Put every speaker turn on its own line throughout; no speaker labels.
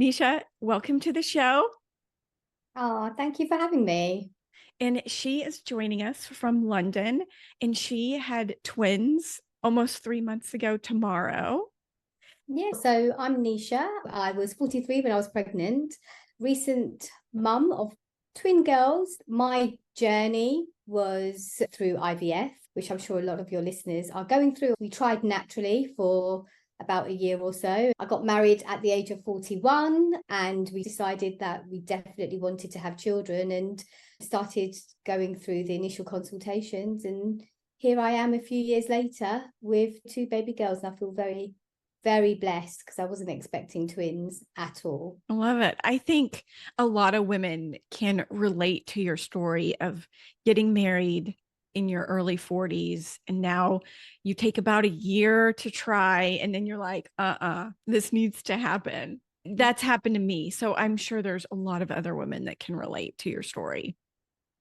Nisha, welcome to the show.
Oh, thank you for having me.
And she is joining us from London, and she had twins almost 3 months ago tomorrow.
Yeah, so I'm Nisha. I was 43 when I was pregnant, recent mum of twin girls. My journey was through IVF, which I'm sure a lot of your listeners are going through. We tried naturally for about a year or so. I got married at the age of 41, and we decided that we definitely wanted to have children and started going through the initial consultations. And here I am a few years later with two baby girls, and I feel very blessed because I wasn't expecting twins at all.
I love it. I think a lot of women can relate to your story of getting married in your early 40s, and now you take about a year to try, and then you're like, this needs to happen. That's happened to me. So I'm sure there's a lot of other women that can relate to your story.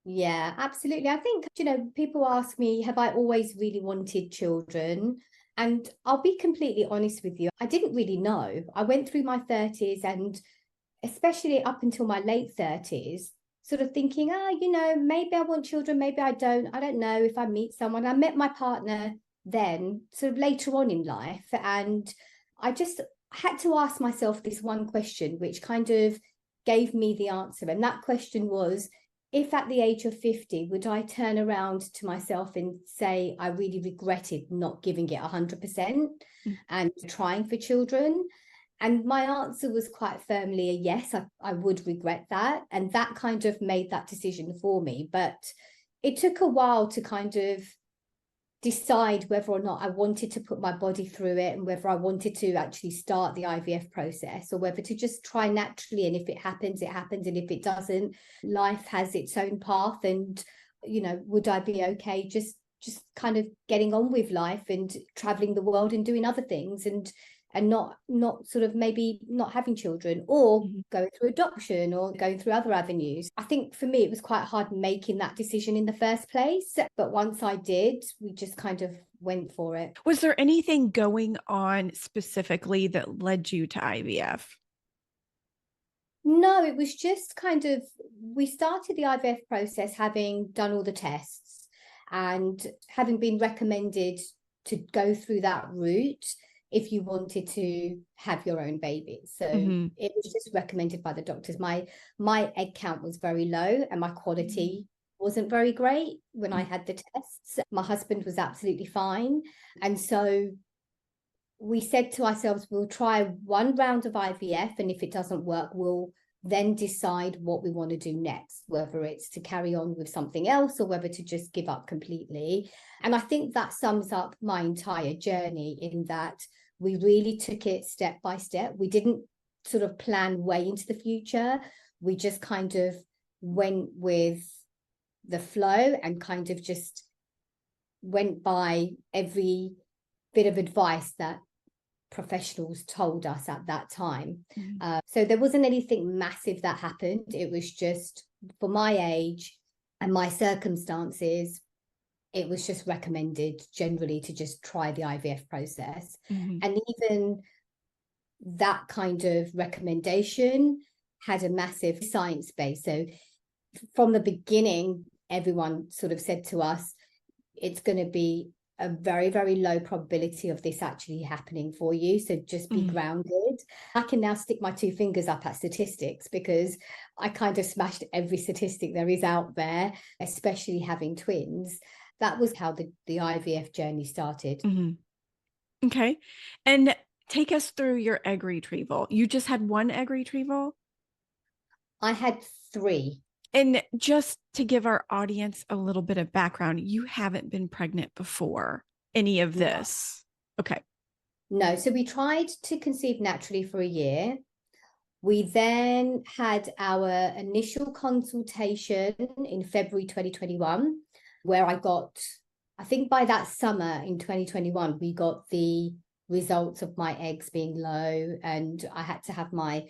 Yeah, absolutely. I think, people ask me, have I always really wanted children? And I'll be completely honest with you. I didn't really know. I went through my 30s and especially up until my late 30s, sort of thinking, maybe I want children, maybe I don't. I don't know if I meet someone. I met my partner then, sort of later on in life. And I just had to ask myself this one question, which kind of gave me the answer. And that question was, if at the age of 50, would I turn around to myself and say, I really regretted not giving it 100% and trying for children? And my answer was quite firmly a yes, I would regret that. And that kind of made that decision for me. But it took a while to kind of decide whether or not I wanted to put my body through it and whether I wanted to actually start the IVF process or whether to just try naturally. And if it happens, it happens. And if it doesn't, life has its own path. And, would I be okay just kind of getting on with life and traveling the world and doing other things and not sort of maybe not having children or going through adoption or going through other avenues. I think for me, it was quite hard making that decision in the first place. But once I did, we just kind of went for it.
Was there anything going on specifically that led you to IVF?
No, it was just kind of, we started the IVF process having done all the tests and having been recommended to go through that route if you wanted to have your own baby. So it was just recommended by the doctors. My egg count was very low and my quality wasn't very great when I had the tests. My husband was absolutely fine. And so we said to ourselves, we'll try one round of IVF, and if it doesn't work, we'll then decide what we want to do next, whether it's to carry on with something else or whether to just give up completely. And I think that sums up my entire journey in that we really took it step by step. We didn't sort of plan way into the future. We just kind of went with the flow and kind of just went by every bit of advice that professionals told us at that time. So there wasn't anything massive that happened. It was just, for my age and my circumstances, it was just recommended generally to just try the IVF process. And even that kind of recommendation had a massive science base. So from the beginning, everyone sort of said to us, it's going to be a very, very low probability of this actually happening for you. So just be grounded. I can now stick my two fingers up at statistics because I kind of smashed every statistic there is out there, especially having twins. That was how the IVF journey started.
Okay. And take us through your egg retrieval. You just had one egg retrieval?
I had 3.
And just to give our audience a little bit of background, you haven't been pregnant before any of this. Okay.
No. So we tried to conceive naturally for a year. We then had our initial consultation in February 2021, where I think by that summer in 2021, we got the results of my eggs being low, and I had to have my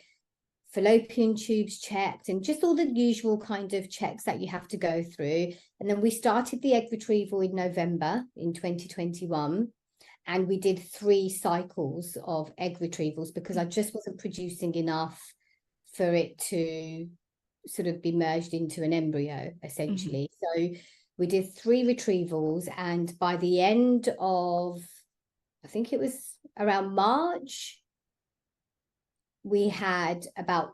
fallopian tubes checked and just all the usual kind of checks that you have to go through. And then we started the egg retrieval in November in 2021. And we did 3 cycles of egg retrievals because I just wasn't producing enough for it to sort of be merged into an embryo, essentially. So we did 3 retrievals, and by the end of, I think it was around March, we had about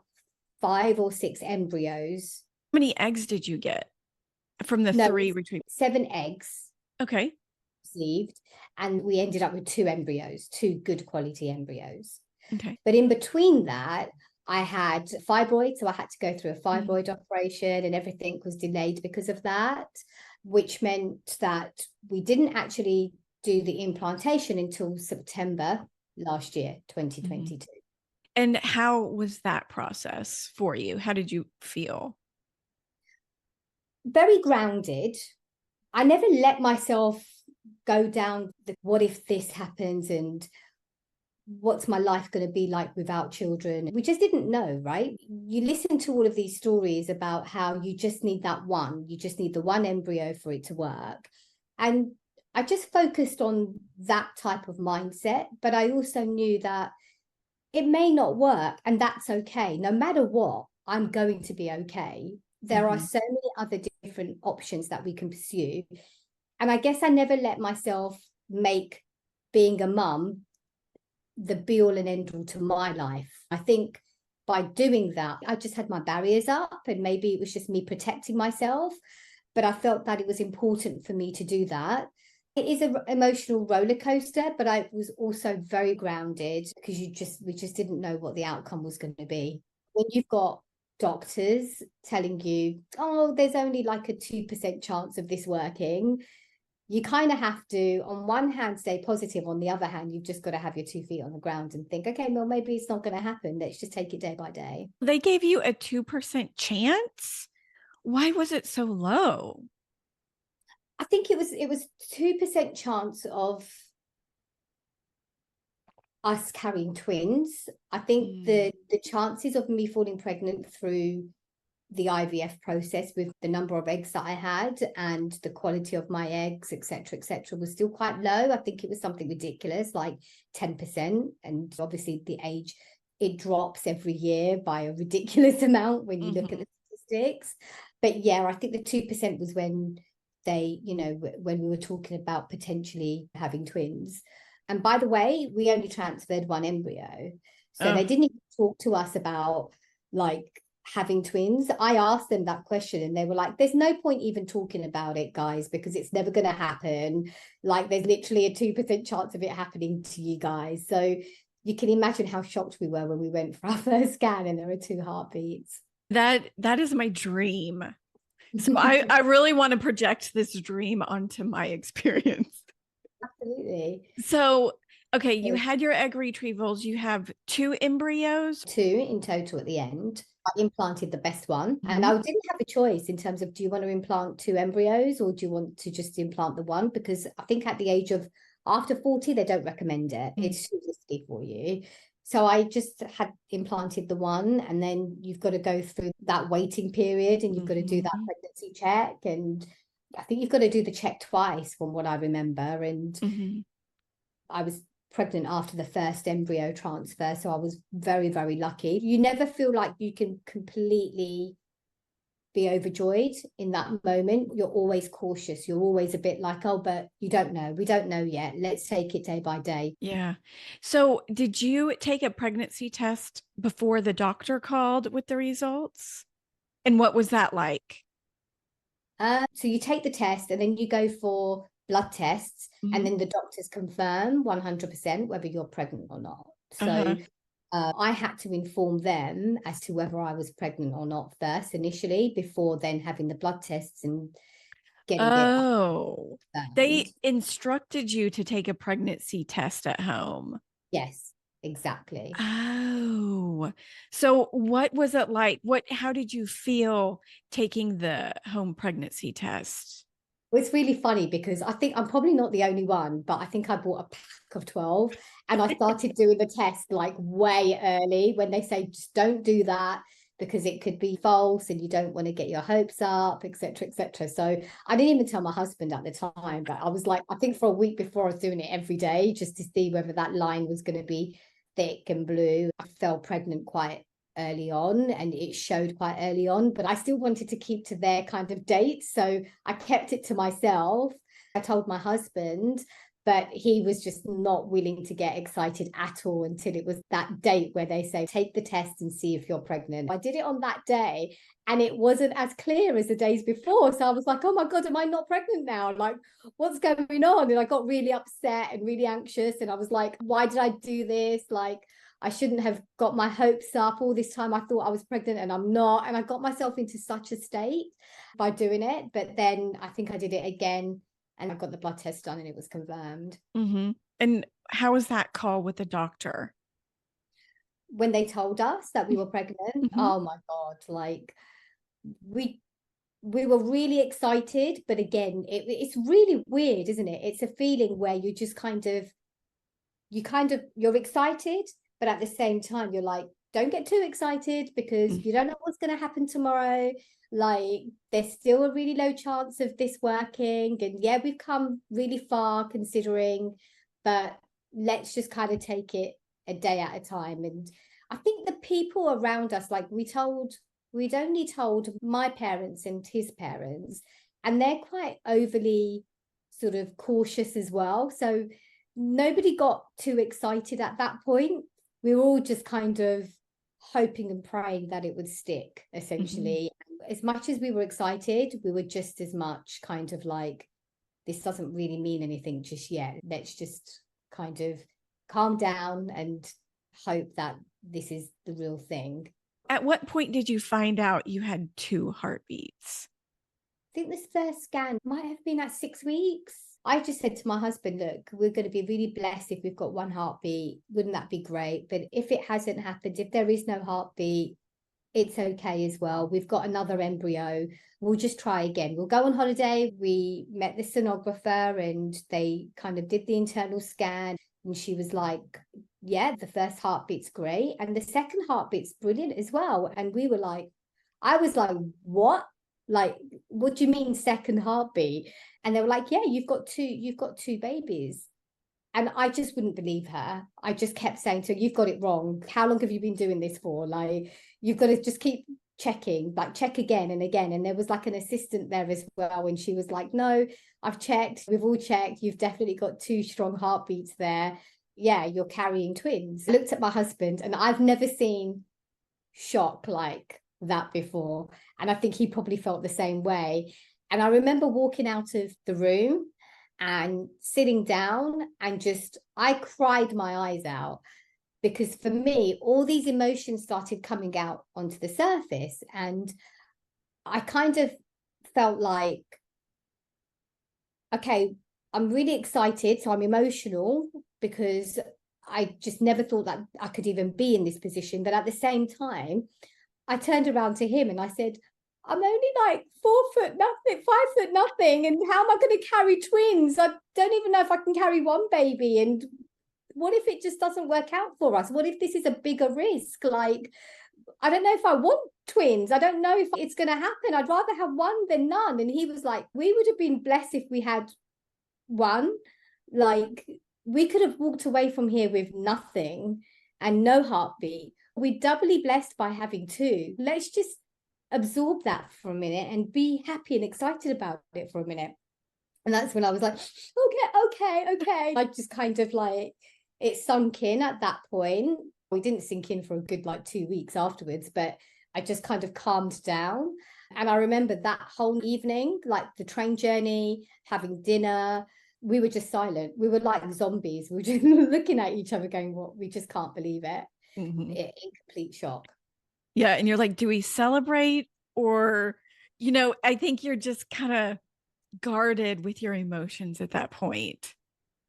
5 or 6 embryos.
How many eggs did you get from the 3 retrievals?
7 eggs.
Okay.
Received, and we ended up with 2 embryos, 2 good quality embryos.
Okay.
But in between that, I had fibroids, so I had to go through a fibroid operation, and everything was delayed because of that, which meant that we didn't actually do the implantation until September last year, 2022.
And how was that process for you? How did you feel?
Very grounded. I never let myself go down the what if this happens and what's my life going to be like without children. We just didn't know, right? You listen to all of these stories about how you just need you just need the one embryo for it to work. And I just focused on that type of mindset, but I also knew that it may not work, and that's okay. No matter what, I'm going to be okay. There are so many other different options that we can pursue. And I guess I never let myself make being a mum the be all and end all to my life. I think by doing that, I just had my barriers up, and maybe it was just me protecting myself. But I felt that it was important for me to do that. It is an emotional roller coaster, but I was also very grounded because we just didn't know what the outcome was going to be. When you've got doctors telling you, oh, there's only like a 2% chance of this working, you kind of have to, on one hand, stay positive. On the other hand, you've just got to have your 2 feet on the ground and think, okay, well, maybe it's not going to happen. Let's just take it day by day.
They gave you a 2% chance. Why was it so low?
I think it was 2% chance of us carrying twins. I think the chances of me falling pregnant through the IVF process, with the number of eggs that I had and the quality of my eggs, etc., was still quite low. I think it was something ridiculous, like 10%. And obviously the age, it drops every year by a ridiculous amount when you look at the statistics. But yeah, I think the 2% was when they, when we were talking about potentially having twins. And by the way, we only transferred 1 embryo. So they didn't even talk to us about like having twins. I asked them that question and they were like, there's no point even talking about it, guys, because it's never going to happen. Like there's literally a 2% chance of it happening to you guys. So you can imagine how shocked we were when we went for our first scan and there were 2 heartbeats.
That is my dream. So I really want to project this dream onto my experience.
Absolutely.
So, okay, you had your egg retrievals. You have 2 embryos.
2 in total at the end. I implanted the best one, and I didn't have a choice in terms of, do you want to implant 2 embryos or do you want to just implant the one? Because I think at the age of after 40, they don't recommend it. It's too risky for you. So I just had implanted the one, and then you've got to go through that waiting period, and you've got to do that pregnancy check, and I think you've got to do the check twice from what I remember. And I was pregnant after the first embryo transfer, so I was very, very lucky. You never feel like you can completely be overjoyed in that moment. You're always cautious. You're always a bit like, oh, but you don't know. We don't know yet. Let's take it day by day.
Yeah. So did you take a pregnancy test before the doctor called with the results? And what was that like?
So you take the test and then you go for blood tests, and then the doctors confirm 100% whether you're pregnant or not. So I had to inform them as to whether I was pregnant or not first initially, before then having the blood tests and getting
it. They instructed you to take a pregnancy test at home.
Yes, exactly.
Oh, so what was it like? How did you feel taking the home pregnancy test?
Well, it's really funny because I think I'm probably not the only one, but I think I bought a pack of 12 and I started doing the test like way early, when they say just don't do that because it could be false and you don't want to get your hopes up, etc., etc. So I didn't even tell my husband at the time, but I was like, I think for a week before, I was doing it every day just to see whether that line was going to be thick and blue. I fell pregnant quite early on, and it showed quite early on, but I still wanted to keep to their kind of dates, so I kept it to myself. I told my husband, but he was just not willing to get excited at all until it was that date where they say, take the test and see if you're pregnant. I did it on that day and it wasn't as clear as the days before. So I was like, oh my God, am I not pregnant now? Like, what's going on? And I got really upset and really anxious. And I was like, why did I do this? Like, I shouldn't have got my hopes up. All this time I thought I was pregnant and I'm not. And I got myself into such a state by doing it. But then I think I did it again and I got the blood test done and it was confirmed.
Mm-hmm. And how was that call with the doctor?
When they told us that we were pregnant,
Mm-hmm.
oh my God, like we were really excited. But again, it's really weird, isn't it? It's a feeling where you just you're excited, but at the same time, you're like, don't get too excited because you don't know what's going to happen tomorrow. Like, there's still a really low chance of this working. And yeah, we've come really far considering, but let's just kind of take it a day at a time. And I think the people around us, like we'd only told my parents and his parents, and they're quite overly sort of cautious as well. So nobody got too excited at that point. We were all just kind of hoping and praying that it would stick, essentially. Mm-hmm. As much as we were excited, we were just as much kind of like, this doesn't really mean anything just yet. Let's just kind of calm down and hope that this is the real thing.
At what point did you find out you had 2 heartbeats?
I think this first scan might have been at 6 weeks. I just said to my husband, look, we're going to be really blessed if we've got 1 heartbeat. Wouldn't that be great? But if it hasn't happened, if there is no heartbeat, it's okay as well. We've got another embryo. We'll just try again. We'll go on holiday. We met the sonographer and they kind of did the internal scan. And she was like, yeah, the first heartbeat's great. And the second heartbeat's brilliant as well. And we were like, I was like, what? Like, what do you mean second heartbeat? And they were like, yeah, you've got two babies. And I just wouldn't believe her. I just kept saying to her, you've got it wrong. How long have you been doing this for? Like, you've got to just keep checking, like check again and again. And there was like an assistant there as well. And she was like, no, I've checked. We've all checked. You've definitely got 2 strong heartbeats there. Yeah, you're carrying twins. I looked at my husband and I've never seen shock like that before. And I think he probably felt the same way. And I remember walking out of the room and sitting down and I cried my eyes out, because for me, all these emotions started coming out onto the surface. And I kind of felt like, okay, I'm really excited. So I'm emotional because I just never thought that I could even be in this position. But at the same time, I turned around to him and I said, I'm only like 4 foot nothing, 5 foot nothing. And how am I going to carry twins? I don't even know if I can carry 1 baby. And what if it just doesn't work out for us? What if this is a bigger risk? Like, I don't know if I want twins. I don't know if it's going to happen. I'd rather have 1 than none. And he was like, we would have been blessed if we had 1. Like, we could have walked away from here with nothing and no heartbeat. We're doubly blessed by having 2. Let's just absorb that for a minute and be happy and excited about it for a minute. And that's when I was like, okay. I just kind of like, it sunk in at that point. We didn't sink in for a good like 2 weeks afterwards, but I just kind of calmed down. And I remember that whole evening, like the train journey, having dinner, we were just silent. We were like zombies. We were just looking at each other going, what? We just can't believe it.
Mm-hmm.
In complete shock.
Yeah. And you're like, do we celebrate? Or, I think you're just kind of guarded with your emotions at that point.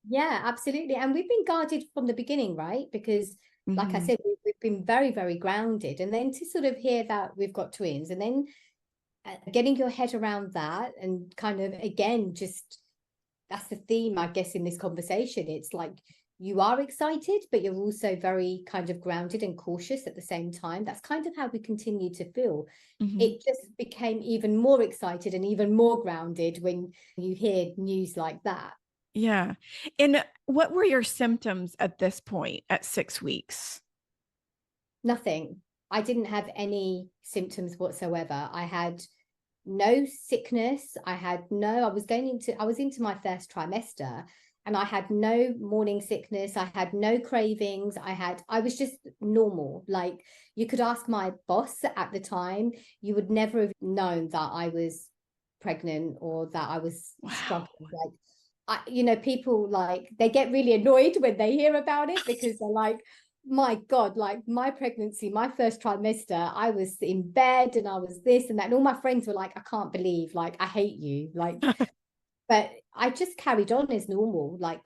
Yeah, absolutely. And we've been guarded from the beginning, right? Because like I said, we've been very, very grounded. And then to sort of hear that we've got twins and then getting your head around that and kind of, again, just that's the theme, I guess, in this conversation. It's like, you are excited, but you're also very kind of grounded and cautious at the same time. That's kind of how we continue to feel. Mm-hmm. It just became even more excited and even more grounded when you hear news like that.
Yeah. And what were your symptoms at this point at 6 weeks?
Nothing. I didn't have any symptoms whatsoever. I had no sickness. I was into my first trimester, and I had no morning sickness. I had no cravings. I was just normal. Like, you could ask my boss at the time, you would never have known that I was pregnant or that I was struggling. Like, people, like, they get really annoyed when they hear about it, because they're like, my God, like, my pregnancy, my first trimester, I was in bed and I was this and that. And all my friends were like, I can't believe, like, I hate you. Like, but I just carried on as normal. Like,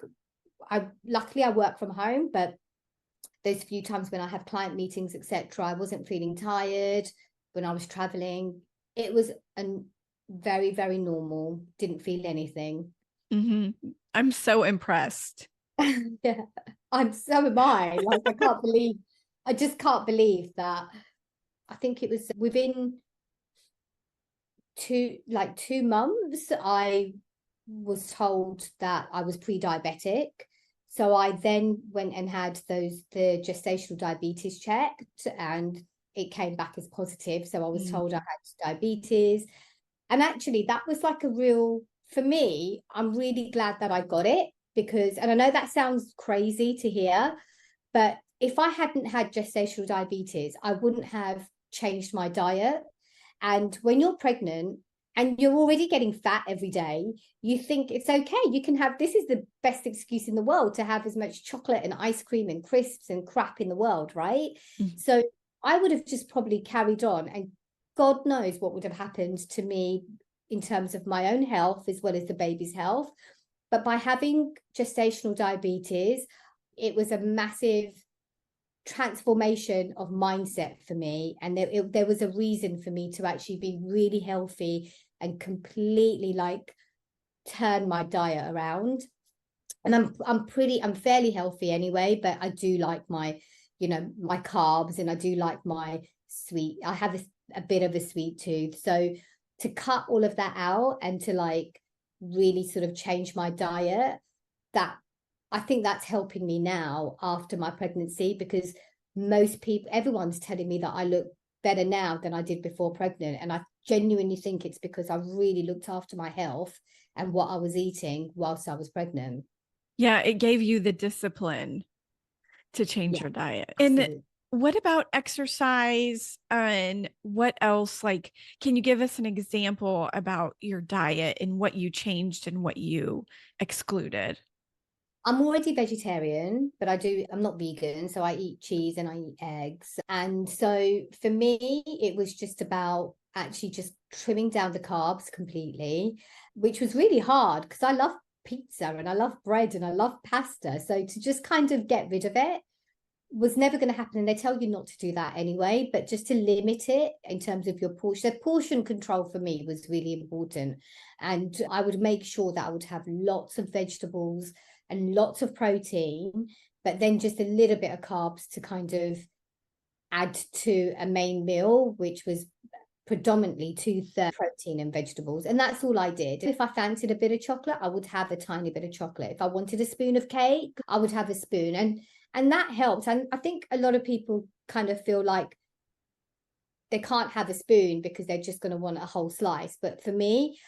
luckily I work from home, but those few times when I have client meetings, etc., I wasn't feeling tired. When I was traveling, it was very, very normal. Didn't feel anything.
Mm-hmm. I'm so impressed.
Yeah, so am I. Like, I just can't believe that. I think it was within 2 months, I was told that I was pre-diabetic. So I then went and had the gestational diabetes checked, and it came back as positive. So I was told I had diabetes. And actually, that was like for me, I'm really glad that I got it, because, and I know that sounds crazy to hear, but if I hadn't had gestational diabetes, I wouldn't have changed my diet. And when you're pregnant and you're already getting fat every day, you think it's okay. You can have, this is the best excuse in the world to have as much chocolate and ice cream and crisps and crap in the world, right?
Mm-hmm.
So I would have just probably carried on, and God knows what would have happened to me in terms of my own health as well as the baby's health. But by having gestational diabetes, it was a massive transformation of mindset for me, and there was a reason for me to actually be really healthy and completely, like, turn my diet around. And I'm fairly healthy anyway, but I do like my my carbs, and I do like my sweet. I have a bit of a sweet tooth, so to cut all of that out and to, like, really sort of change my diet, that I think that's helping me now after my pregnancy, because everyone's telling me that I look better now than I did before pregnant. And I genuinely think it's because I really looked after my health and what I was eating whilst I was pregnant.
Yeah, it gave you the discipline to change
Yeah,
your diet. And
absolutely.
what about exercise and what else? Like, can you give us an example about your diet and what you changed and what you excluded?
I'm already vegetarian, but I'm not vegan. So I eat cheese and I eat eggs. And so for me, it was just about actually just trimming down the carbs completely, which was really hard because I love pizza and I love bread and I love pasta. So to just kind of get rid of it was never going to happen. And they tell you not to do that anyway, but just to limit it in terms of your portion. So portion control for me was really important. And I would make sure that I would have lots of vegetables and lots of protein, but then just a little bit of carbs to kind of add to a main meal, which was predominantly 2/3 protein and vegetables. And that's all I did. If I fancied a bit of chocolate, I would have a tiny bit of chocolate. If I wanted a spoon of cake, I would have a spoon. And that helped. And I think a lot of people kind of feel like they can't have a spoon because they're just going to want a whole slice. But for me,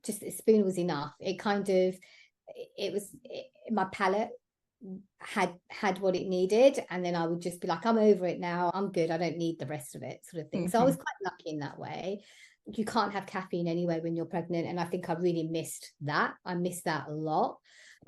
just a spoon was enough. It kind of, my palate had what it needed, and then I would just be like, I'm over it now, I'm good, I don't need the rest of it, sort of thing.
Mm-hmm.
So I was quite lucky in that way. You can't have caffeine anyway when you're pregnant, and I think I really missed that. I missed that a lot.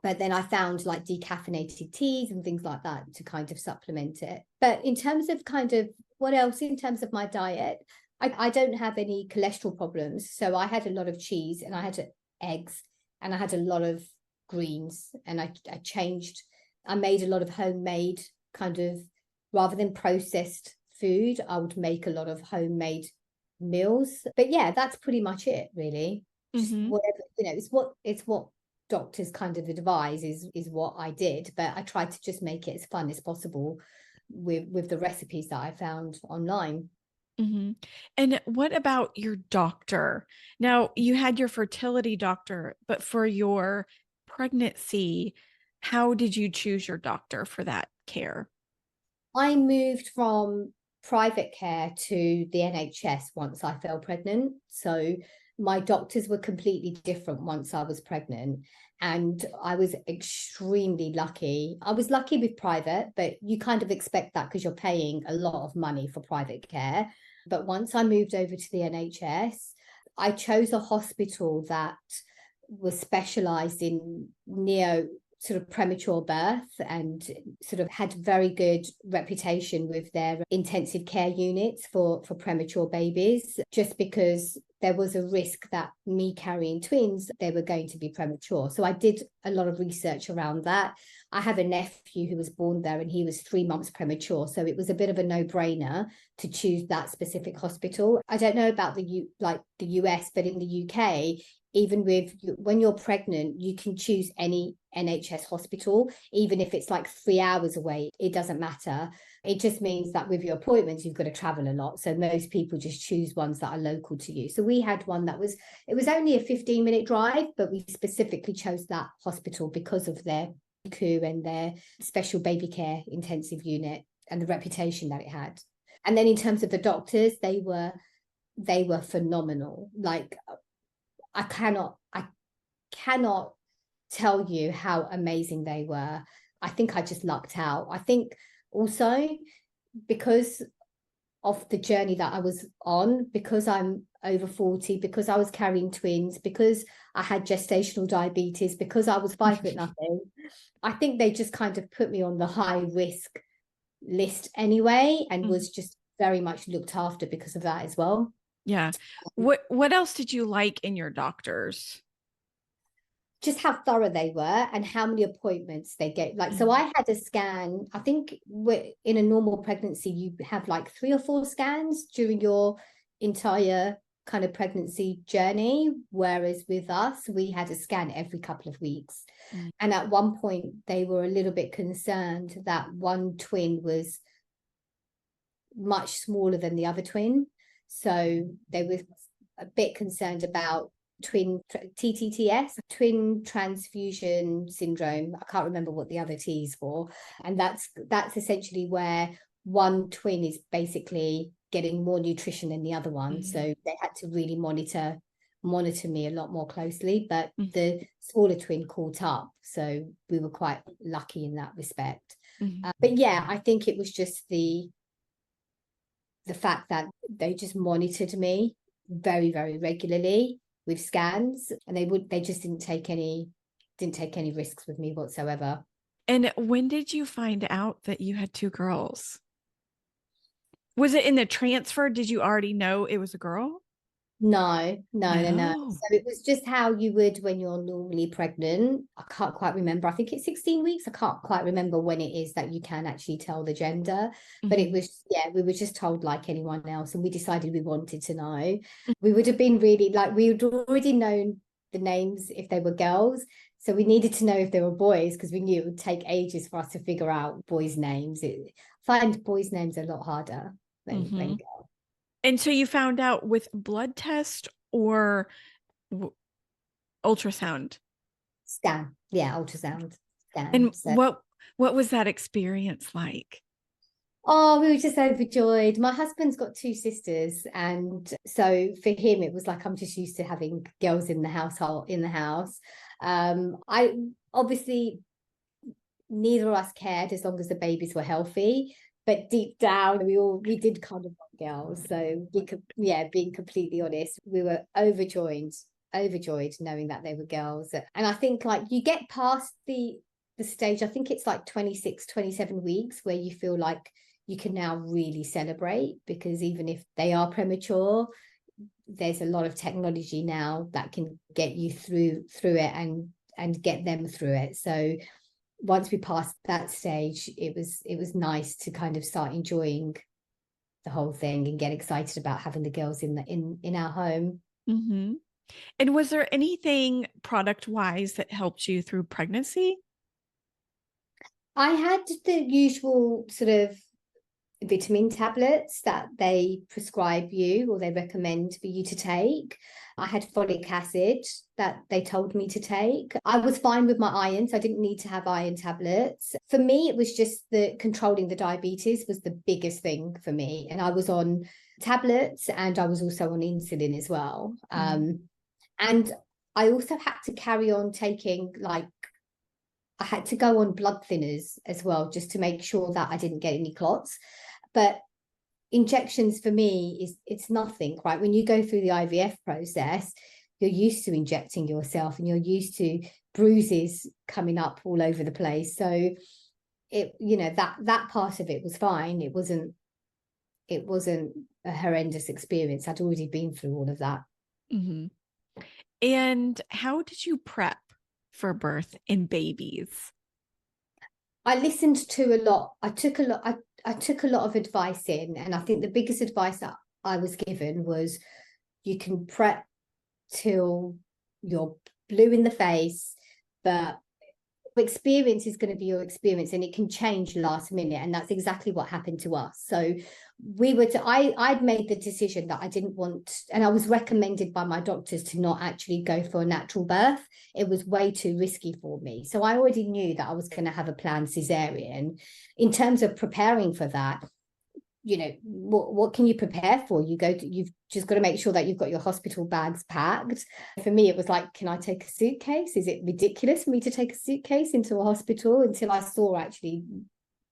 But then I found like decaffeinated teas and things like that to kind of supplement it. But in terms of kind of what else in terms of my diet, I don't have any cholesterol problems. So I had a lot of cheese and I had eggs and I had a lot of greens, and I made a lot of homemade kind of, rather than processed food, I would make a lot of homemade meals. But yeah, that's pretty much it, really. Just whatever, it's what doctors kind of advise is what I did, but I tried to just make it as fun as possible with the recipes that I found online.
Mm-hmm. And what about your doctor? Now, you had your fertility doctor, but for your pregnancy, how did you choose your doctor for that care?
I moved from private care to the NHS once I fell pregnant. So my doctors were completely different once I was pregnant. And I was extremely lucky. I was lucky with private, but you kind of expect that because you're paying a lot of money for private care. But once I moved over to the NHS, I chose a hospital that was specialized in neo sort of premature birth and sort of had very good reputation with their intensive care units for premature babies, just because there was a risk that me carrying twins, they were going to be premature. So I did a lot of research around that. I have a nephew who was born there and he was 3 months premature. So it was a bit of a no-brainer to choose that specific hospital. I don't know about the US, but in the UK, even with when you're pregnant, you can choose any NHS hospital, even if it's like 3 hours away, it doesn't matter. It just means that with your appointments, you've got to travel a lot. So most people just choose ones that are local to you. So we had one that it was only a 15-minute drive, but we specifically chose that hospital because of their NICU and their special baby care intensive unit and the reputation that it had. And then in terms of the doctors, they were phenomenal. Like, I cannot tell you how amazing they were. I think I just lucked out. I think also because of the journey that I was on, because I'm over 40, because I was carrying twins, because I had gestational diabetes, because I was 5'0". I think they just kind of put me on the high risk list anyway, and was just very much looked after because of that as well.
Yeah. What else did you like in your doctors?
Just how thorough they were and how many appointments they get. Like, so I had a scan. I think in a normal pregnancy, you have like 3 or 4 scans during your entire kind of pregnancy journey. Whereas with us, we had a scan every couple of weeks. And at one point, they were a little bit concerned that one twin was much smaller than the other twin. So they were a bit concerned about twin TTTS, twin transfusion syndrome. I can't remember what the other T is for. And that's essentially where one twin is basically getting more nutrition than the other one. So they had to really monitor me a lot more closely, but the smaller twin caught up. So we were quite lucky in that respect. But yeah, I think it was just the fact that they just monitored me very, very regularly with scans, and they just didn't take any risks with me whatsoever.
And when did you find out that you had 2 girls? Was it in the transfer? Did you already know it was a girl?
No. So it was just how you would when you're normally pregnant. I can't quite remember. I think it's 16 weeks. I can't quite remember when it is that you can actually tell the gender. But it was, yeah, we were just told like anyone else, and we decided we wanted to know. We would have been really like, we had already known the names if they were girls. So we needed to know if they were boys, because we knew it would take ages for us to figure out boys' names. Find boys' names a lot harder than girls.
And so you found out with blood test or ultrasound?
Scan. Yeah, ultrasound scan.
And
so.
what was that experience like?
Oh, we were just overjoyed. My husband's got 2 sisters, and so for him it was like, I'm just used to having girls in the house. I obviously, neither of us cared as long as the babies were healthy, but deep down we did kind of want girls. So being completely honest, we were overjoyed knowing that they were girls. And I think like you get past the stage, I think it's like 26, 27 weeks where you feel like you can now really celebrate, because even if they are premature, there's a lot of technology now that can get you through it and get them through it. So once we passed that stage, it was nice to kind of start enjoying the whole thing and get excited about having the girls in our home.
And was there anything product wise that helped you through pregnancy?
I had the usual sort of vitamin tablets that they prescribe you or they recommend for you to take. I had folic acid that they told me to take. I was fine with my iron, so I didn't need to have iron tablets. For me, it was just the controlling the diabetes was the biggest thing for me. And I was on tablets and I was also on insulin as well. And I also had to carry on taking, like, I had to go on blood thinners as well, just to make sure that I didn't get any clots. But injections for me it's nothing, right? When you go through the IVF process, you're used to injecting yourself and you're used to bruises coming up all over the place. So it, you know, that part of it was fine. It wasn't a horrendous experience. I'd already been through all of that.
Mm-hmm. And how did you prep for birth and babies?
I listened to a lot. I took a lot of advice in, and I think the biggest advice that I was given was you can prep till you're blue in the face, but experience is going to be your experience and it can change last minute. And that's exactly what happened to us. So I'd made the decision that I didn't want, and I was recommended by my doctors to not actually go for a natural birth. It was way too risky for me. So I already knew that I was going to have a planned cesarean. In terms of preparing for that, you know, what can you prepare for? You've just got to make sure that you've got your hospital bags packed. For me, it was like, can I take a suitcase? Is it ridiculous for me to take a suitcase into a hospital? Until I saw actually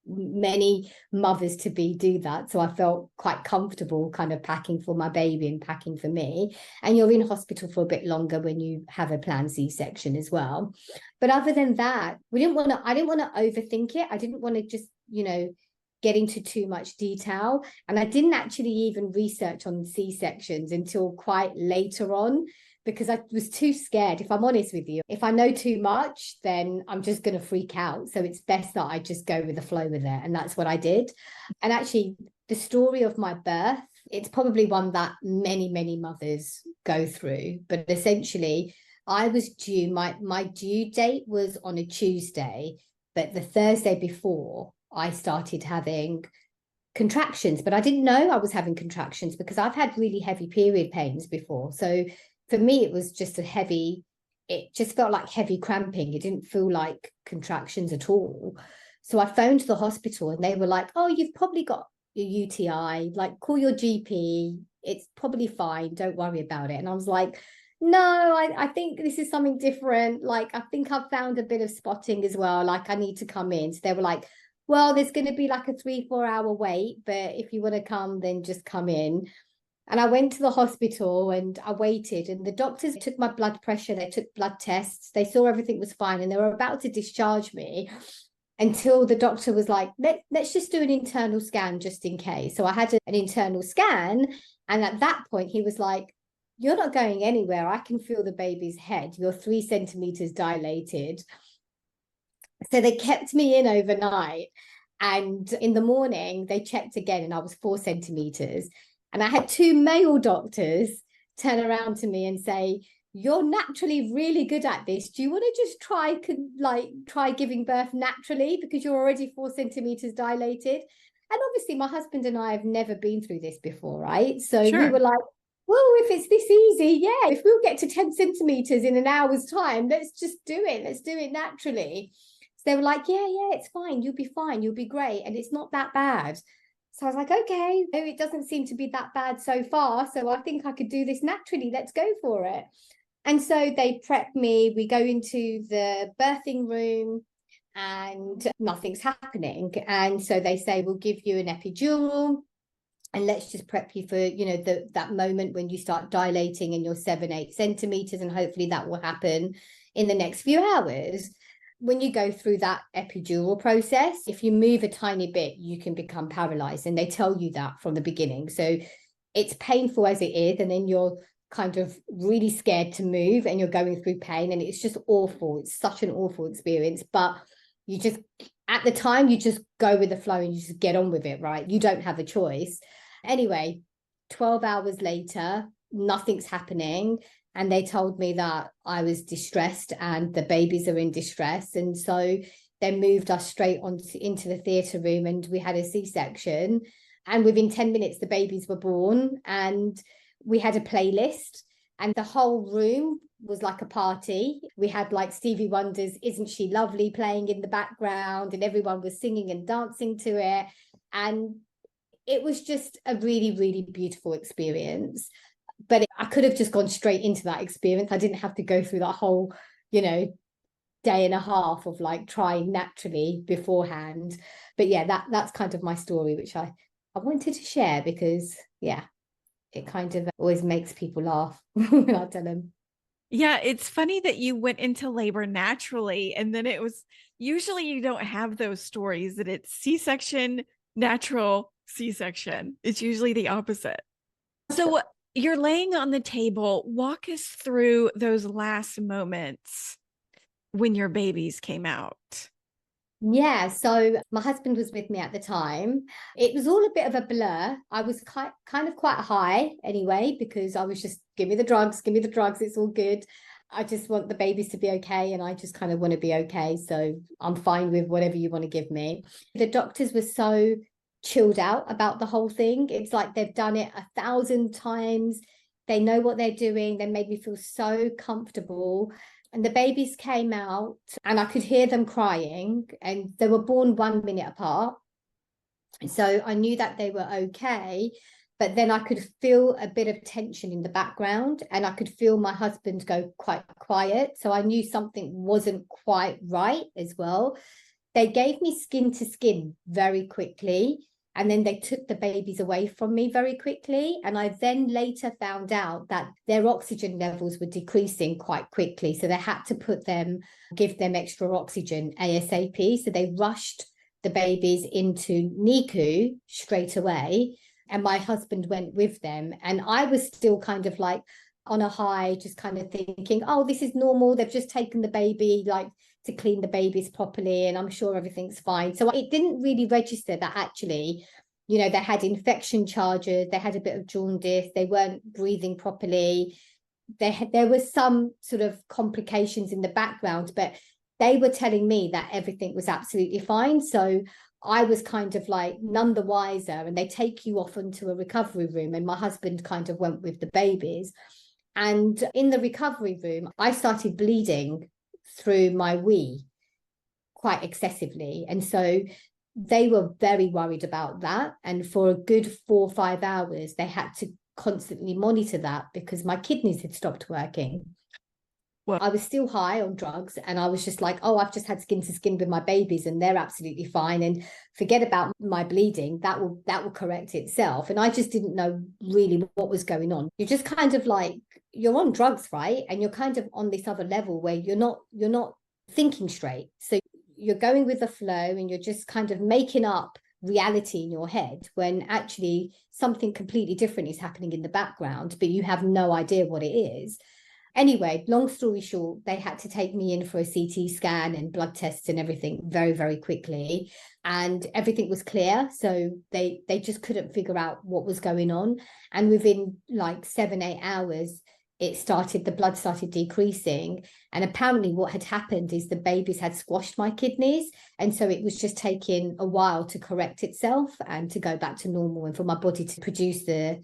many mothers to be do that. So I felt quite comfortable kind of packing for my baby and packing for me. And you're in hospital for a bit longer when you have a planned C-section as well. But other than that, I didn't want to overthink it. I didn't want to just, you know, get into too much detail. And I didn't actually even research on C-sections until quite later on, because I was too scared. If I'm honest with you, if I know too much, then I'm just going to freak out. So it's best that I just go with the flow with it. And that's what I did. And actually, the story of my birth, it's probably one that many, many mothers go through. But essentially, I was due, my due date was on a Tuesday, but the Thursday before, I started having contractions. But I didn't know I was having contractions because I've had really heavy period pains before. So for me, it was just it just felt like heavy cramping. It didn't feel like contractions at all. So I phoned the hospital and they were like, oh, you've probably got your UTI, like call your GP. It's probably fine. Don't worry about it. And I was like, no, I think this is something different. Like, I think I've found a bit of spotting as well. Like, I need to come in. So they were like, well, there's going to be like a 3-4 hour wait, but if you want to come, then just come in. And I went to the hospital and I waited, and the doctors took my blood pressure, they took blood tests, they saw everything was fine, and they were about to discharge me until the doctor was like, let's just do an internal scan just in case. So I had an internal scan, and at that point he was like, you're not going anywhere. I can feel the baby's head. You're 3 centimeters dilated. So they kept me in overnight. And in the morning, they checked again, and I was 4 centimeters. And I had 2 male doctors turn around to me and say, you're naturally really good at this. Do you want to just try giving birth naturally because you're already 4 centimeters dilated? And obviously, my husband and I have never been through this before, right? So we were like, well, if it's this easy, yeah, if we'll get to 10 centimeters in an hour's time, let's just do it. Let's do it naturally. They were like, yeah, it's fine. You'll be fine. You'll be great. And it's not that bad. So I was like, okay, it doesn't seem to be that bad so far. So I think I could do this naturally. Let's go for it. And so they prep me. We go into the birthing room and nothing's happening. And so they say, we'll give you an epidural. And let's just prep you for, you know, that moment when you start dilating and you're 7-8 centimeters. And hopefully that will happen in the next few hours. When you go through that epidural process, if you move a tiny bit, you can become paralyzed. And they tell you that from the beginning. So it's painful as it is. And then you're kind of really scared to move and you're going through pain. And it's just awful. It's such an awful experience. But you just, at the time, you just go with the flow and you just get on with it, right? You don't have a choice. Anyway, 12 hours later, nothing's happening. And they told me that I was distressed and the babies are in distress. And so they moved us straight on into the theatre room, and we had a C-section. And within 10 minutes, the babies were born, and we had a playlist, and the whole room was like a party. We had like Stevie Wonder's Isn't She Lovely playing in the background, and everyone was singing and dancing to it. And it was just a really, really beautiful experience. But I could have just gone straight into that experience. I didn't have to go through that whole, day and a half of like trying naturally beforehand. But yeah, that's kind of my story, which I wanted to share because, yeah, it kind of always makes people laugh when I tell them.
Yeah, it's funny that you went into labor naturally, and then it was usually you don't have those stories that it's C-section, natural, C-section. It's usually the opposite. So you're laying on the table. Walk us through those last moments when your babies came out.
Yeah, so my husband was with me at the time. It was all a bit of a blur. I was kind of quite high anyway, because I was just, give me the drugs, it's all good. I just want the babies to be okay, and I just kind of want to be okay. So I'm fine with whatever you want to give me. The doctors were so chilled out about the whole thing. It's like they've done it 1,000 times. They know what they're doing. They made me feel so comfortable. And the babies came out, and I could hear them crying, and they were born 1 minute apart. So I knew that they were okay, but then I could feel a bit of tension in the background, and I could feel my husband go quite quiet. So I knew something wasn't quite right as well. They gave me skin to skin very quickly, and then they took the babies away from me very quickly. And I then later found out that their oxygen levels were decreasing quite quickly. So they had to give them extra oxygen ASAP. So they rushed the babies into NICU straight away. And my husband went with them. And I was still kind of like on a high, just kind of thinking, oh, this is normal. They've just taken the baby, like, to clean the babies properly, and I'm sure everything's fine. So it didn't really register that actually, they had infection charges, they had a bit of jaundice, they weren't breathing properly, there was some sort of complications in the background, but they were telling me that everything was absolutely fine. So I was kind of like none the wiser, and they take you off into a recovery room, and my husband kind of went with the babies. And in the recovery room, I started bleeding through my wee quite excessively. And so they were very worried about that. And for a good 4 or 5 hours, they had to constantly monitor that because my kidneys had stopped working. Well, I was still high on drugs, and I was just like, oh, I've just had skin to skin with my babies and they're absolutely fine. And forget about my bleeding, that will correct itself. And I just didn't know really what was going on. You're just kind of like, you're on drugs, right? And you're kind of on this other level where you're not thinking straight. So you're going with the flow, and you're just kind of making up reality in your head when actually something completely different is happening in the background, but you have no idea what it is. Anyway, long story short, they had to take me in for a CT scan and blood tests and everything very, very quickly. And everything was clear. So they just couldn't figure out what was going on. And within like 7, 8 hours, the blood started decreasing. And apparently what had happened is the babies had squashed my kidneys. And so it was just taking a while to correct itself and to go back to normal, and for my body to produce the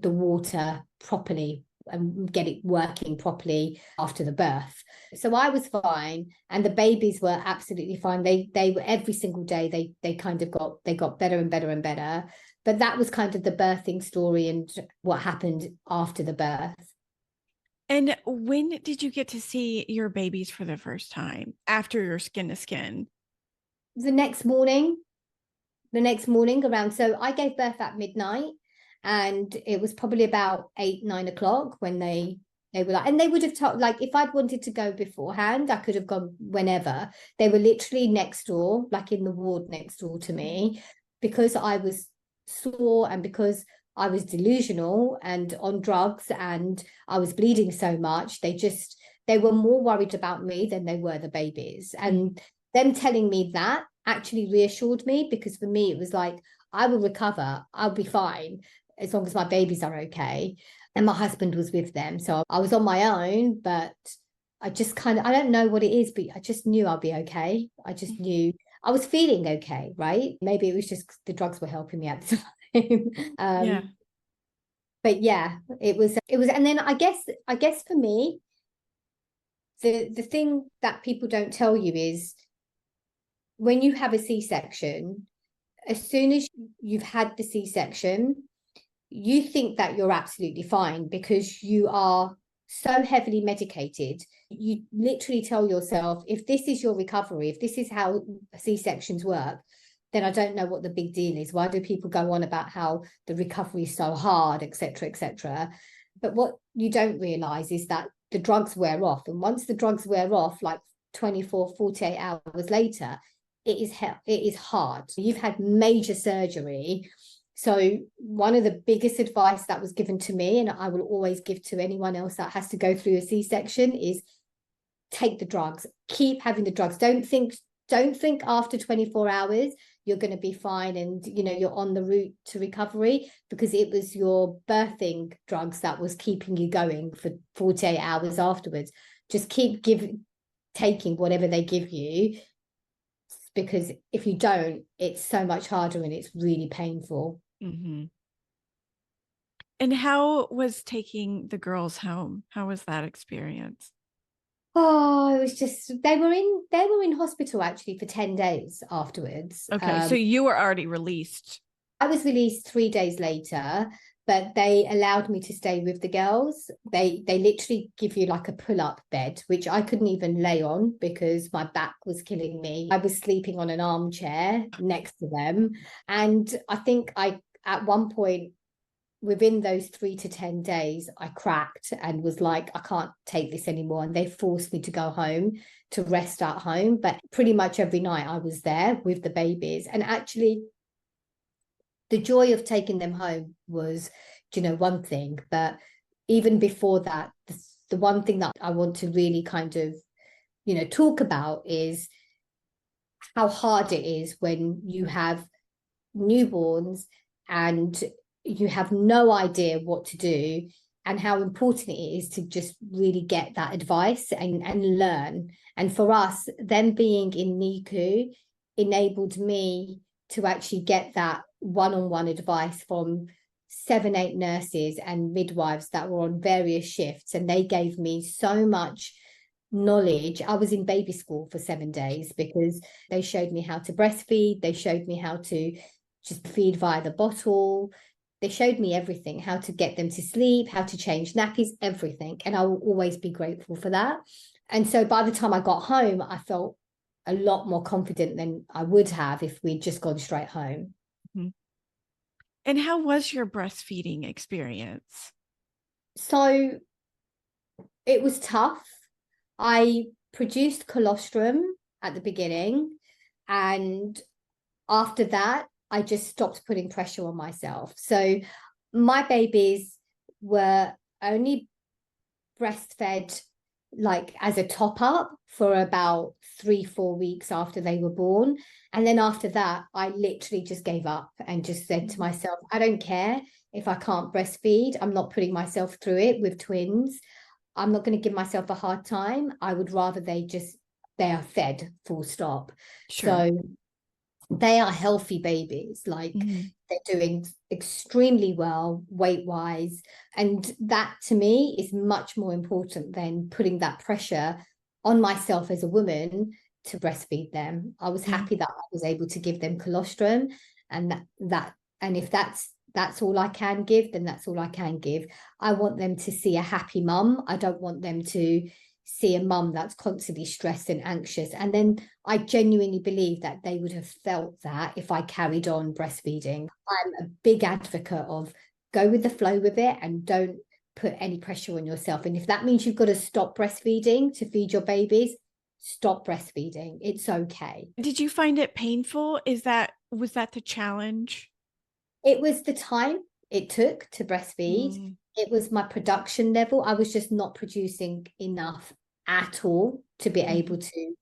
water properly and get it working properly after the birth. So I was fine, and the babies were absolutely fine. They were, every single day they kind of got better and better and better. But that was kind of the birthing story and what happened after the birth.
And when did you get to see your babies for the first time after your skin to skin?
The next morning around, so I gave birth at midnight, and it was probably about 8, 9 o'clock when they were like, and they would have told, like, if I'd wanted to go beforehand, I could have gone whenever. They were literally next door, like in the ward next door to me, because I was sore and because I was delusional and on drugs and I was bleeding so much. They were more worried about me than they were the babies. And them telling me that actually reassured me, because for me, it was like, I will recover, I'll be fine as long as my babies are okay. And my husband was with them. So I was on my own, but I just kind of, I don't know what it is, but I just knew I'll be okay. I just knew I was feeling okay, right? Maybe it was just the drugs were helping me at the time.
Yeah.
But yeah, it was, and then I guess for me, the thing that people don't tell you is when you have a C-section, as soon as you've had the C-section, you think that you're absolutely fine because you are so heavily medicated. You literally tell yourself, if this is your recovery, if this is how C-sections work, then I don't know what the big deal is. Why do people go on about how the recovery is so hard, etc., etc.? But what you don't realize is that the drugs wear off. And once the drugs wear off, like 24, 48 hours later, it is hard. You've had major surgery. So one of the biggest advice that was given to me, and I will always give to anyone else that has to go through a C-section, is take the drugs. Keep having the drugs. Don't think after 24 hours you're going to be fine and you're on the route to recovery, because it was your birthing drugs that was keeping you going for 48 hours afterwards. Just keep taking whatever they give you, because if you don't, it's so much harder and it's really painful.
Mm-hmm. And how was taking the girls home? How was that experience?
Oh, it was just they were in hospital actually for 10 days afterwards.
Okay, so you were already released.
I was released 3 days later, but they allowed me to stay with the girls. They literally give you like a pull-up bed, which I couldn't even lay on because my back was killing me. I was sleeping on an armchair next to them. And I think at one point, within those 3 to 10 days, I cracked and was like, I can't take this anymore. And they forced me to go home to rest at home. But pretty much every night I was there with the babies. And actually, the joy of taking them home was, one thing. But even before that, the one thing that I want to really kind of, talk about is how hard it is when you have newborns and you have no idea what to do, and how important it is to just really get that advice and learn. And for us, them being in NICU enabled me to actually get that one-on-one advice from 7, 8 nurses and midwives that were on various shifts, and they gave me so much knowledge. I was in baby school for 7 days because they showed me how to breastfeed, they showed me how to just feed via the bottle. They showed me everything, how to get them to sleep, how to change nappies, everything. And I will always be grateful for that. And so by the time I got home, I felt a lot more confident than I would have if we'd just gone straight home.
Mm-hmm. And how was your breastfeeding experience?
So it was tough. I produced colostrum at the beginning, and after that, I just stopped putting pressure on myself. So my babies were only breastfed like as a top up for about 3-4 weeks after they were born. And then after that, I literally just gave up and just said to myself, I don't care if I can't breastfeed. I'm not putting myself through it with twins. I'm not going to give myself a hard time. I would rather they are fed, full stop.
Sure.
So they are healthy babies. Like they're doing extremely well weight wise. And that to me is much more important than putting that pressure on myself as a woman to breastfeed them. I was happy that I was able to give them colostrum, and and if that's all I can give, then that's all I can give. I want them to see a happy mum. I don't want them to see a mum that's constantly stressed and anxious. And then I genuinely believe that they would have felt that if I carried on breastfeeding. I'm a big advocate of go with the flow with it and don't put any pressure on yourself. And if that means you've got to stop breastfeeding to feed your babies, stop breastfeeding. It's okay.
Did you find it painful? Was that the challenge?
It was the time it took to breastfeed. It was my production level. I was just not producing enough at all to be able to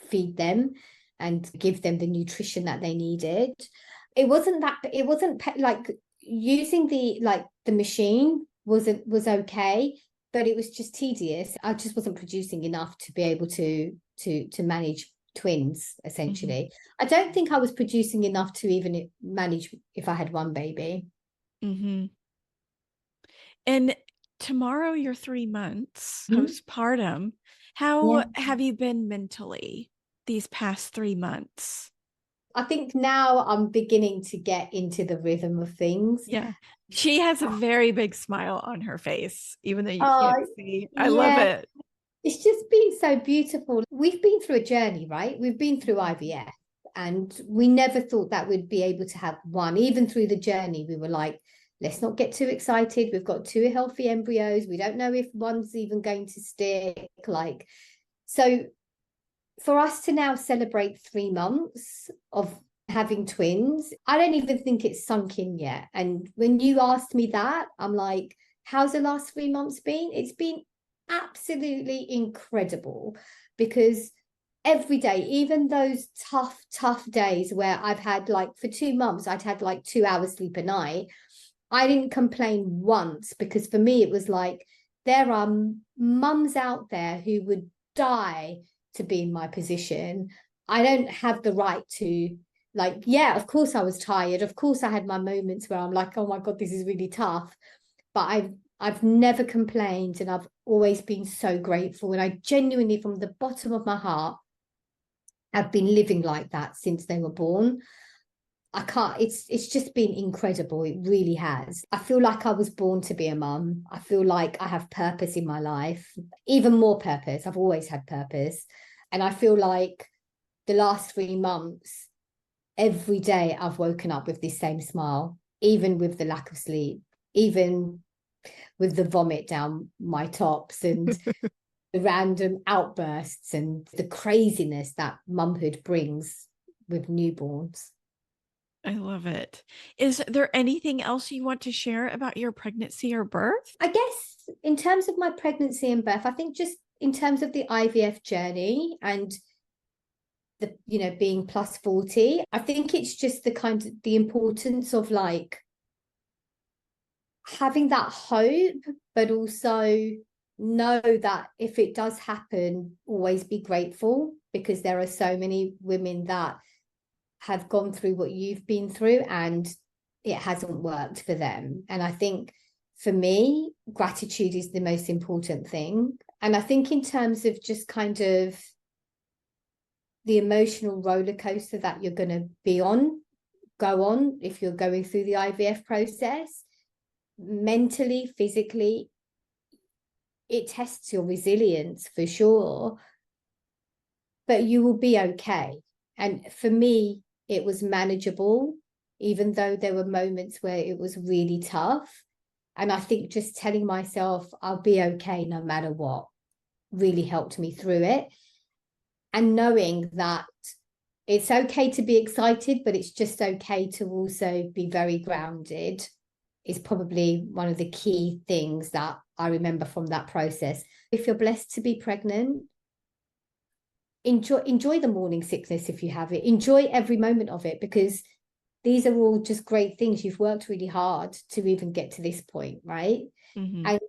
feed them and give them the nutrition that they needed. It wasn't like using the machine was okay. but it was just tedious. I just wasn't producing enough to be able to manage twins, essentially. I don't think I was producing enough to even manage if I had one baby.
And tomorrow you're 3 months
Mhm.
postpartum. How
Yeah.
have you been mentally these past 3 months?
I think now I'm beginning to get into the rhythm of things.
Yeah. She has a very big smile on her face, even though you
Oh,
can't see. I love
yeah.
it.
It's just been so beautiful. We've been through a journey, right? We've been through IVF, and we never thought that we'd be able to have one. Even through the journey, we were like, let's not get too excited. We've got two healthy embryos. We don't know if one's even going to stick. Like, so for us to now celebrate 3 months of having twins, I don't even think it's sunk in yet. And when you asked me that, I'm like, how's the last 3 months been? It's been absolutely incredible, because every day, even those tough days where I've had, like, for 2 months, I'd had like 2 hours sleep a night, I didn't complain once, because for me, it was like, there are mums out there who would die to be in my position. I don't have the right to, like, yeah, of course I was tired. Of course I had my moments where I'm like, oh my God, this is really tough. But I've never complained, and I've always been so grateful. And I genuinely, from the bottom of my heart, have been living like that since they were born. I can't, it's just been incredible. It really has. I feel like I was born to be a mum. I feel like I have purpose in my life, even more purpose. I've always had purpose. And I feel like the last 3 months, every day I've woken up with this same smile, even with the lack of sleep, even with the vomit down my tops, and the random outbursts and the craziness that mumhood brings with newborns.
I love it. Is there anything else you want to share about your pregnancy or birth?
I guess in terms of my pregnancy and birth, I think just in terms of the IVF journey and the, being plus 40, I think it's just the kind of the importance of, like, having that hope, but also know that if it does happen, always be grateful, because there are so many women that have gone through what you've been through and it hasn't worked for them. And I think for me, gratitude is the most important thing. And I think in terms of just kind of the emotional roller coaster that you're going to go on if you're going through the IVF process, mentally, physically, it tests your resilience for sure, but you will be okay. And for me, it was manageable, even though there were moments where it was really tough. And I think just telling myself I'll be okay no matter what really helped me through it. And knowing that it's okay to be excited, but it's just okay to also be very grounded is probably one of the key things that I remember from that process. If you're blessed to be pregnant, enjoy the morning sickness if you have it. Enjoy every moment of it, because these are all just great things. You've worked really hard to even get to this point, right? And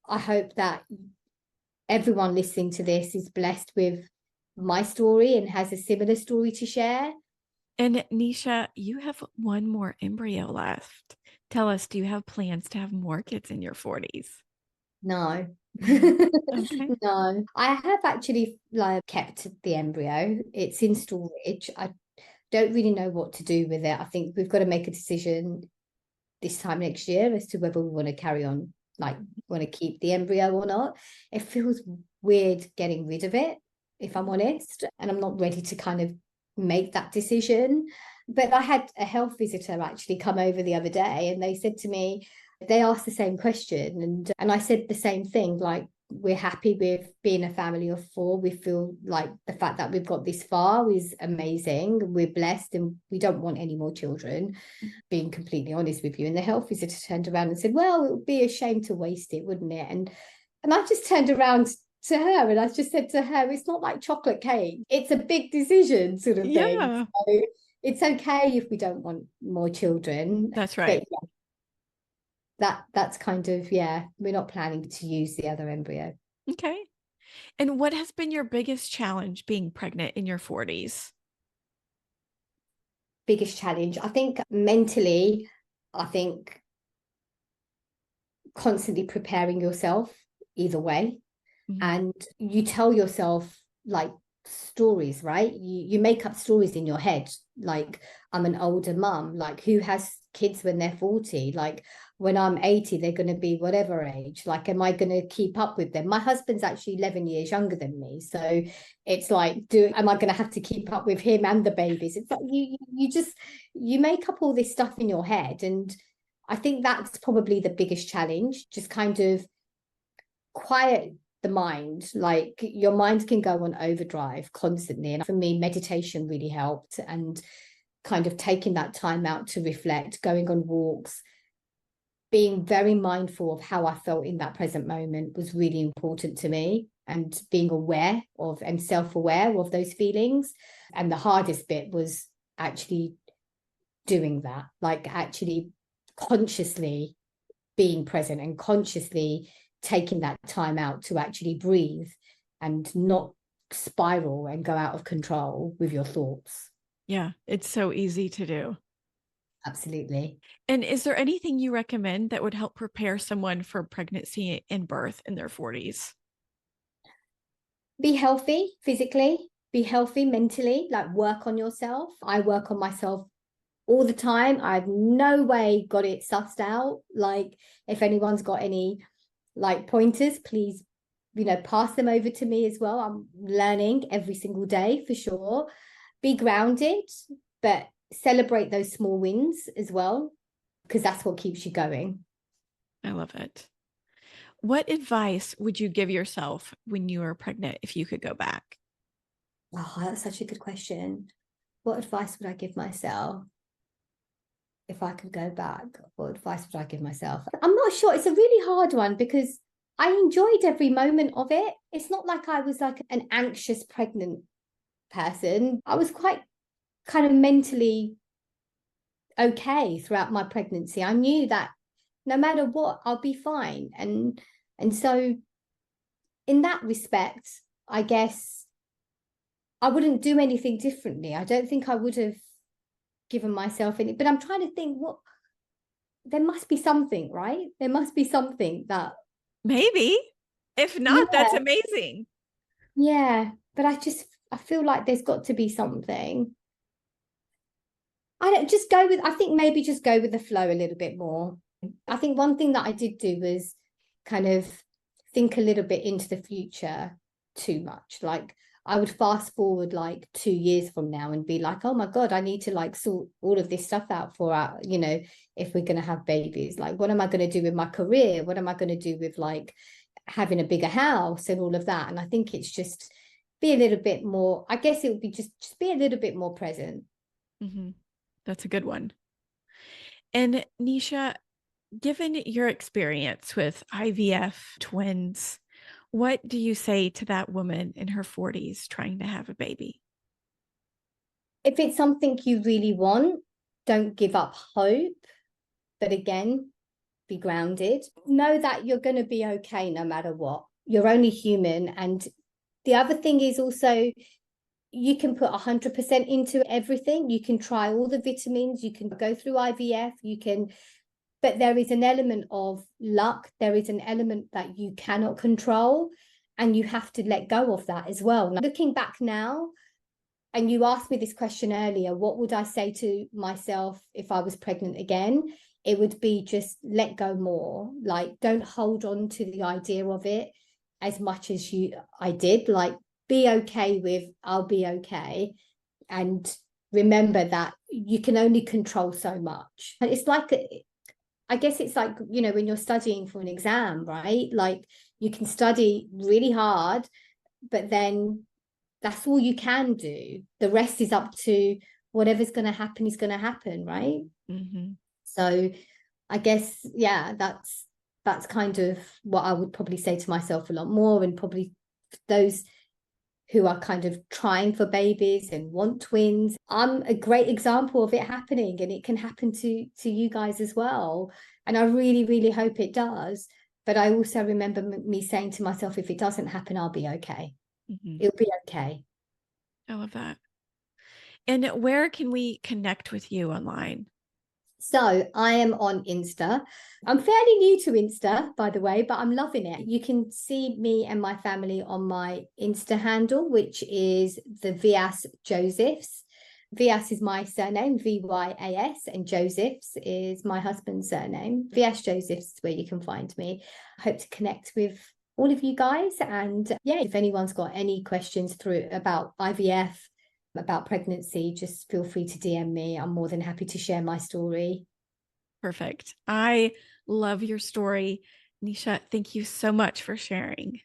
I hope that everyone listening to this is blessed with my story and has a similar story to share.
And Nisha, you have one more embryo left. Tell us, do you have plans to have more kids in your 40s?
No.
Okay.
No, I have actually, like, kept the embryo. It's in storage. I don't really know what to do with it. I think we've got to make a decision this time next year as to whether we want to carry on, like, want to keep the embryo or not. It feels weird getting rid of it, if I'm honest, and I'm not ready to kind of make that decision. But I had a health visitor actually come over the other day, and they said to me, they asked the same question, and I said the same thing, like, we're happy with being a family of 4. We feel like the fact that we've got this far is amazing. We're blessed and we don't want any more children, being completely honest with you. And the health visitor turned around and said, well, it would be a shame to waste it, wouldn't it? And I just turned around to her and I just said to her, it's not like chocolate cake. It's a big decision, sort of thing.
Yeah,
So it's okay if we don't want more children.
that's right.
But yeah, that's kind of, yeah, we're not planning to use the other embryo.
Okay. And what has been your biggest challenge being pregnant in your 40s?
Biggest challenge, I think mentally, I think constantly preparing yourself either way.
Mhm.
And you tell yourself like stories, right? You make up stories in your head, like I'm an older mum, like who has kids when they're 40, like when I'm 80 they're going to be whatever age, like am I going to keep up with them? My husband's actually 11 years younger than me, so it's like, am I going to have to keep up with him and the babies? It's like you just, you make up all this stuff in your head. And I think that's probably the biggest challenge, just kind of quiet the mind. Like your mind can go on overdrive constantly, and for me meditation really helped, and kind of taking that time out to reflect, going on walks, being very mindful of how I felt in that present moment was really important to me, and being aware of and self-aware of those feelings. And the hardest bit was actually doing that, like actually consciously being present and consciously taking that time out to actually breathe and not spiral and go out of control with your thoughts.
Yeah, it's so easy to do.
Absolutely.
And is there anything you recommend that would help prepare someone for pregnancy and birth in their 40s?
Be healthy physically, be healthy mentally, like work on yourself. I work on myself all the time. I've no way got it sussed out. Like if anyone's got any like pointers, please, pass them over to me as well. I'm learning every single day for sure. Be grounded, but celebrate those small wins as well, because that's what keeps you going.
I love it. What advice would you give yourself when you were pregnant if you could go back?
Oh, that's such a good question. What advice would I give myself if I could go back? What advice would I give myself? I'm not sure. It's a really hard one because I enjoyed every moment of it. It's not like I was like an anxious pregnant person. I was quite kind of mentally okay throughout my pregnancy. I knew that no matter what, I'll be fine. And so in that respect, I guess I wouldn't do anything differently. I don't think I would have given myself any, but I'm trying to think, what, there must be something, right? There must be something that,
Maybe. If not, that's
yeah,
amazing.
yeah. But I feel like there's got to be something. I don't just go with, I think maybe just go with the flow a little bit more. I think one thing that I did do was kind of think a little bit into the future too much. Like I would fast forward like 2 years from now and be like, oh my God, I need to like sort all of this stuff out for our, if we're going to have babies. Like, what am I going to do with my career? What am I going to do with like having a bigger house and all of that? And I think it's just be a little bit more, I guess it would be just be a little bit more present.
Mhm. That's a good one. And Nisha, given your experience with IVF twins, what do you say to that woman in her 40s trying to have a baby?
If it's something you really want, don't give up hope. But again, be grounded. Know that you're going to be okay no matter what. You're only human. And the other thing is also, you can put 100% into everything. You can try all the vitamins. You can go through IVF. But there is an element of luck. There is an element that you cannot control. And you have to let go of that as well. Now, looking back now, and you asked me this question earlier, what would I say to myself if I was pregnant again? It would be just let go more. Like, don't hold on to the idea of it as much as I did. Like, be okay with, I'll be okay. And remember that you can only control so much. It's like, I guess it's like, when you're studying for an exam, right? Like, you can study really hard, but then that's all you can do. The rest is up to whatever's going to happen is going to happen, right?
Mm-hmm.
So I guess, yeah, that's kind of what I would probably say to myself a lot more. And probably those who are kind of trying for babies and want twins, I'm a great example of it happening, and it can happen to you guys as well. And I really, really hope it does. But I also remember me saying to myself, if it doesn't happen, I'll be okay. It'll be okay.
I love that. And where can we connect with you online?
So I am on Insta. I'm fairly new to Insta, by the way, but I'm loving it. You can see me and my family on my Insta handle, which is the Vyas Josephs. Vyas is my surname, Vyas, and Josephs is my husband's surname. Vyas Josephs is where you can find me. I hope to connect with all of you guys. And yeah, if anyone's got any questions about IVF, about pregnancy, just feel free to DM me. I'm more than happy to share my story.
Perfect. I love your story. Nisha, thank you so much for sharing.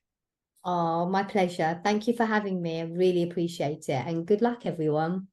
Oh, my pleasure. Thank you for having me. I really appreciate it. And good luck, everyone.